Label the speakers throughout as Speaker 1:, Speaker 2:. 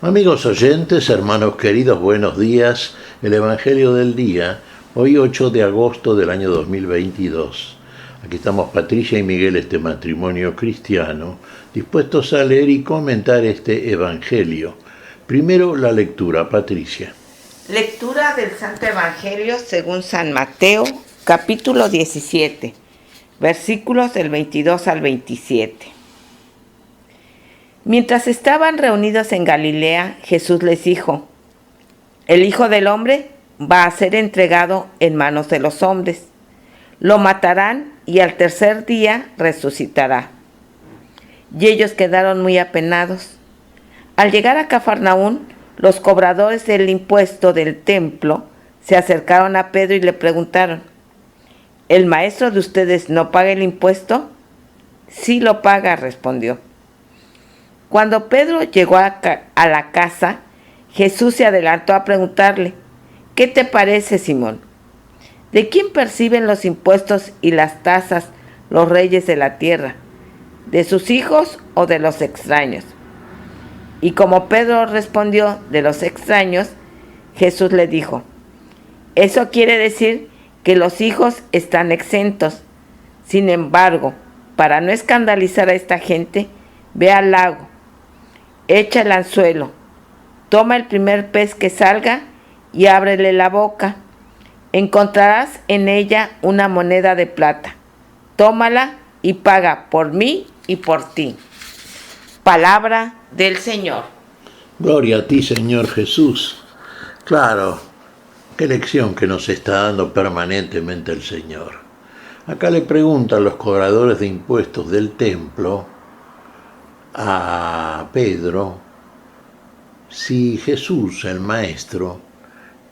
Speaker 1: Amigos oyentes, hermanos queridos, buenos días. El Evangelio del día, hoy 8 de agosto del año 2022. Aquí estamos Patricia y Miguel, este matrimonio cristiano, dispuestos a leer y comentar este Evangelio. Primero la lectura, Patricia.
Speaker 2: Lectura del Santo Evangelio según San Mateo, capítulo 17, versículos del 22 al 27. Mientras estaban reunidos en Galilea, Jesús les dijo: El Hijo del Hombre va a ser entregado en manos de los hombres. Lo matarán y al tercer día resucitará. Y ellos quedaron muy apenados. Al llegar a Cafarnaún, los cobradores del impuesto del templo se acercaron a Pedro y le preguntaron: ¿El maestro de ustedes no paga el impuesto? Sí lo paga, respondió. Cuando Pedro llegó a la casa, Jesús se adelantó a preguntarle: ¿Qué te parece, Simón? ¿De quién perciben los impuestos y las tasas los reyes de la tierra? ¿De sus hijos o de los extraños? Y como Pedro respondió: de los extraños, Jesús le dijo: Eso quiere decir que los hijos están exentos. Sin embargo, para no escandalizar a esta gente, ve al lago, echa el anzuelo, toma el primer pez que salga y ábrele la boca. Encontrarás en ella una moneda de plata. Tómala y paga por mí y por ti. Palabra del Señor.
Speaker 1: Gloria a ti, Señor Jesús. Claro, qué lección que nos está dando permanentemente el Señor. Acá le preguntan los cobradores de impuestos del templo a Pedro si Jesús, el Maestro,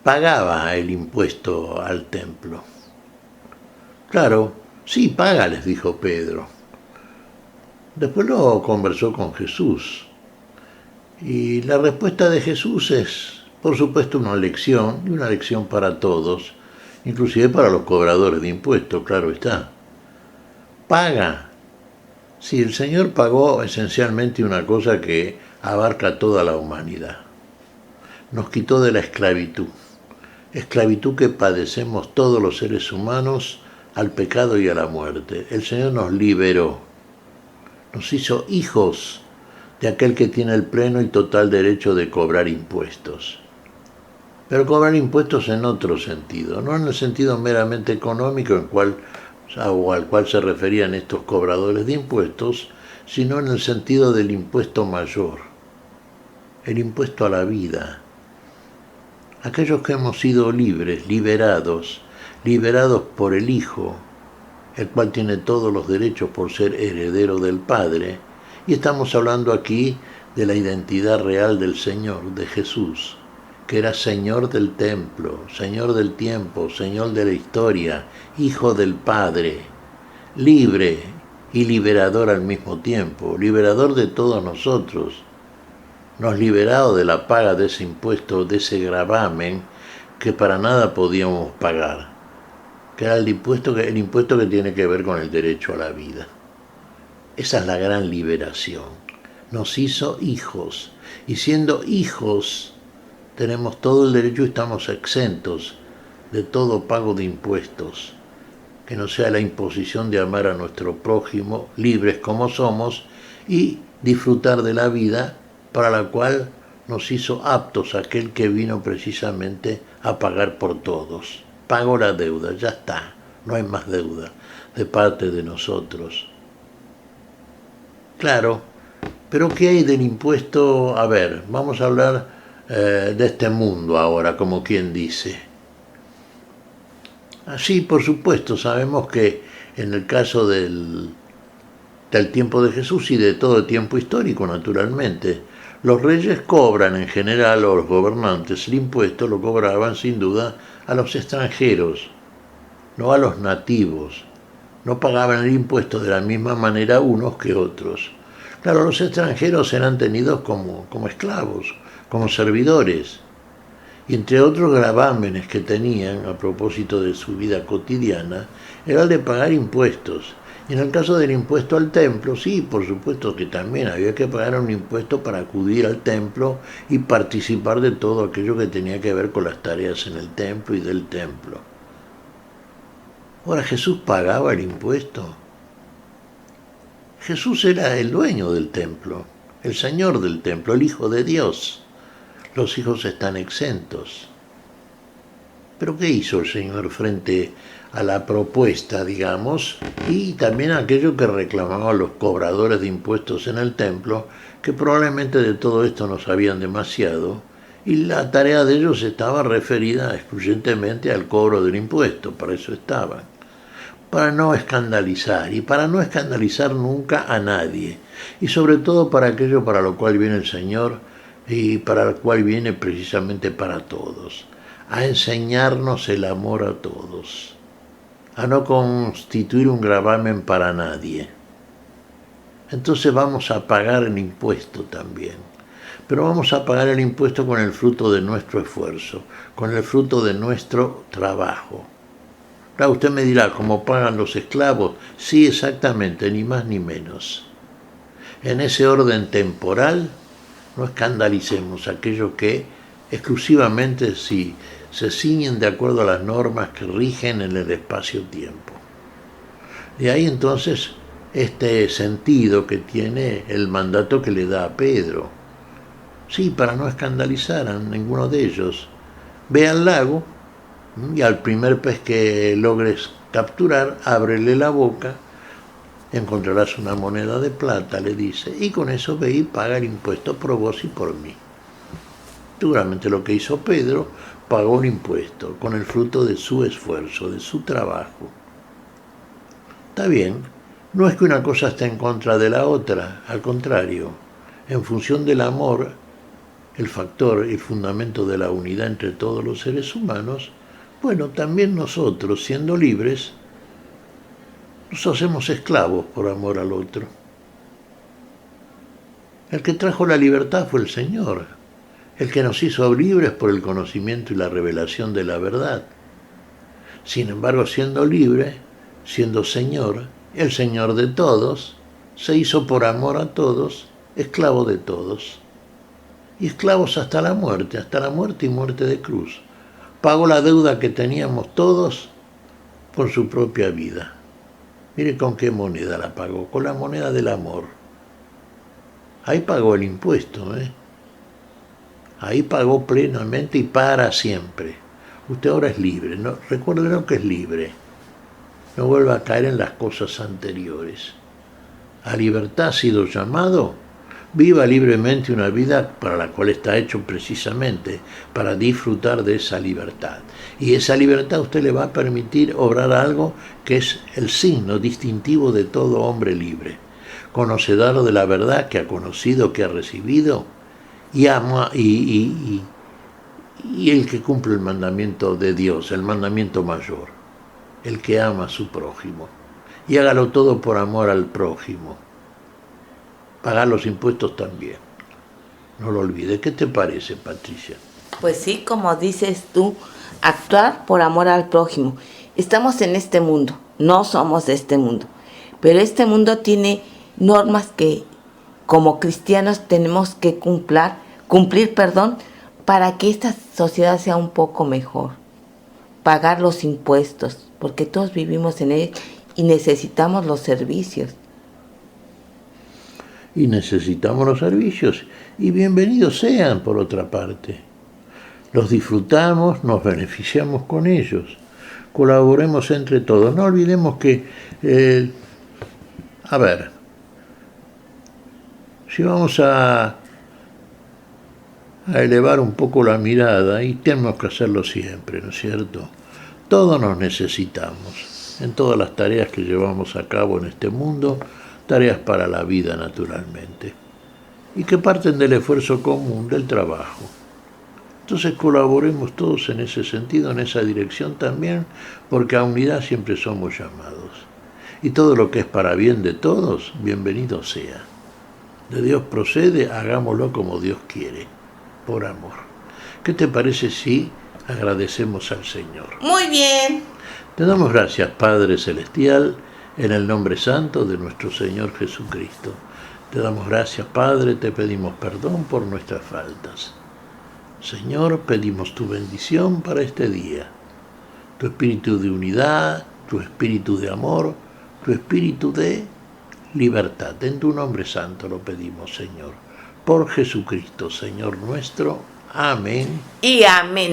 Speaker 1: pagaba el impuesto al templo. Claro, sí paga, les dijo Pedro. Después lo conversó con Jesús. Y la respuesta de Jesús es, por supuesto, una lección, y una lección para todos, inclusive para los cobradores de impuestos, claro está. Paga. Sí, el Señor pagó esencialmente una cosa que abarca toda la humanidad. Nos quitó de la esclavitud que padecemos todos los seres humanos al pecado y a la muerte. El Señor nos liberó, nos hizo hijos de aquel que tiene el pleno y total derecho de cobrar impuestos. Pero cobrar impuestos en otro sentido, no en el sentido meramente económico al cual se referían estos cobradores de impuestos, sino en el sentido del impuesto mayor, el impuesto a la vida. Aquellos que hemos sido libres, liberados por el Hijo, el cual tiene todos los derechos por ser heredero del Padre, y estamos hablando aquí de la identidad real del Señor, de Jesús, que era Señor del templo, Señor del tiempo, Señor de la historia, Hijo del Padre, libre y liberador al mismo tiempo, liberador de todos nosotros. Nos liberado de la paga de ese impuesto, de ese gravamen que para nada podíamos pagar, que era el impuesto que tiene que ver con el derecho a la vida. Esa es la gran liberación. Nos hizo hijos, y siendo hijos tenemos todo el derecho y estamos exentos de todo pago de impuestos, que no sea la imposición de amar a nuestro prójimo, libres como somos, y disfrutar de la vida para la cual nos hizo aptos aquel que vino precisamente a pagar por todos. Pagó la deuda, ya está, no hay más deuda de parte de nosotros. Claro, pero ¿qué hay del impuesto? A ver, vamos a hablar de este mundo ahora, como quien dice. Así, por supuesto, sabemos que en el caso del tiempo de Jesús y de todo el tiempo histórico, naturalmente, los reyes cobran en general, o los gobernantes, el impuesto lo cobraban sin duda a los extranjeros, no a los nativos. No pagaban el impuesto de la misma manera unos que otros. Claro, los extranjeros eran tenidos como esclavos, como servidores, y entre otros gravámenes que tenían a propósito de su vida cotidiana, era el de pagar impuestos. Y en el caso del impuesto al templo, sí, por supuesto que también había que pagar un impuesto para acudir al templo y participar de todo aquello que tenía que ver con las tareas en el templo y del templo. Ahora, ¿Jesús pagaba el impuesto? Jesús era el dueño del templo, el Señor del templo, el Hijo de Dios. Los hijos están exentos. Pero ¿qué hizo el Señor frente a la propuesta, digamos, y también a aquello que reclamaban los cobradores de impuestos en el templo, que probablemente de todo esto no sabían demasiado, y la tarea de ellos estaba referida excluyentemente al cobro del impuesto, para eso estaban, para no escandalizar, y para no escandalizar nunca a nadie, y sobre todo para aquello para lo cual viene el Señor, y para lo cual viene precisamente para todos, a enseñarnos el amor a todos, a no constituir un gravamen para nadie. Entonces vamos a pagar el impuesto también, pero vamos a pagar el impuesto con el fruto de nuestro esfuerzo, con el fruto de nuestro trabajo. Claro, usted me dirá, ¿cómo pagan los esclavos? Sí, exactamente, ni más ni menos. En ese orden temporal, no escandalicemos aquellos que exclusivamente se ciñen de acuerdo a las normas que rigen en el espacio-tiempo. De ahí entonces este sentido que tiene el mandato que le da a Pedro. Sí, para no escandalizar a ninguno de ellos. Ve al lago y al primer pez que logres capturar, ábrele la boca, encontrarás una moneda de plata, le dice, y con eso ve y paga el impuesto por vos y por mí. Seguramente lo que hizo Pedro, pagó un impuesto con el fruto de su esfuerzo, de su trabajo. Está bien, no es que una cosa esté en contra de la otra, al contrario, en función del amor, el factor, el fundamento de la unidad entre todos los seres humanos, bueno, también nosotros, siendo libres, nos hacemos esclavos por amor al otro. El que trajo la libertad fue el Señor, el que nos hizo libres por el conocimiento y la revelación de la verdad. Sin embargo, siendo libre, siendo Señor, el Señor de todos, se hizo por amor a todos, esclavo de todos. Y esclavos hasta la muerte y muerte de cruz. Pagó la deuda que teníamos todos con su propia vida. Mire con qué moneda la pagó, con la moneda del amor. Ahí pagó el impuesto, Ahí pagó plenamente y para siempre. Usted ahora es libre, ¿no? Recuérdelo que es libre. No vuelva a caer en las cosas anteriores. A libertad ha sido llamado. Viva libremente una vida para la cual está hecho precisamente, para disfrutar de esa libertad. Y esa libertad a usted le va a permitir obrar algo que es el signo distintivo de todo hombre libre. Conocedor de la verdad que ha conocido, que ha recibido, y ama y el que cumple el mandamiento de Dios, el mandamiento mayor, el que ama a su prójimo. Y hágalo todo por amor al prójimo. Pagar los impuestos también. No lo olvides. ¿Qué te parece, Patricia?
Speaker 2: Pues sí, como dices tú, actuar por amor al prójimo. Estamos en este mundo, no somos de este mundo, pero este mundo tiene normas que como cristianos tenemos que cumplir, para que esta sociedad sea un poco mejor. Pagar los impuestos, porque todos vivimos en él y necesitamos los servicios.
Speaker 1: Y necesitamos los servicios, y bienvenidos sean, por otra parte. Los disfrutamos, nos beneficiamos con ellos. Colaboremos entre todos. No olvidemos que, si vamos a elevar un poco la mirada, y tenemos que hacerlo siempre, ¿no es cierto? Todos nos necesitamos, en todas las tareas que llevamos a cabo en este mundo, tareas para la vida naturalmente, y que parten del esfuerzo común, del trabajo. Entonces colaboremos todos en ese sentido, en esa dirección también, porque a unidad siempre somos llamados. Y todo lo que es para bien de todos, bienvenido sea. De Dios procede, hagámoslo como Dios quiere, por amor. ¿Qué te parece si agradecemos al Señor?
Speaker 2: Muy bien.
Speaker 1: Te damos gracias, Padre Celestial, En el nombre santo de nuestro Señor Jesucristo. Te damos gracias, Padre, te pedimos perdón por nuestras faltas. Señor, pedimos tu bendición para este día. Tu espíritu de unidad, tu espíritu de amor, tu espíritu de libertad. En tu nombre santo lo pedimos, Señor. Por Jesucristo, Señor nuestro. Amén.
Speaker 2: Y amén.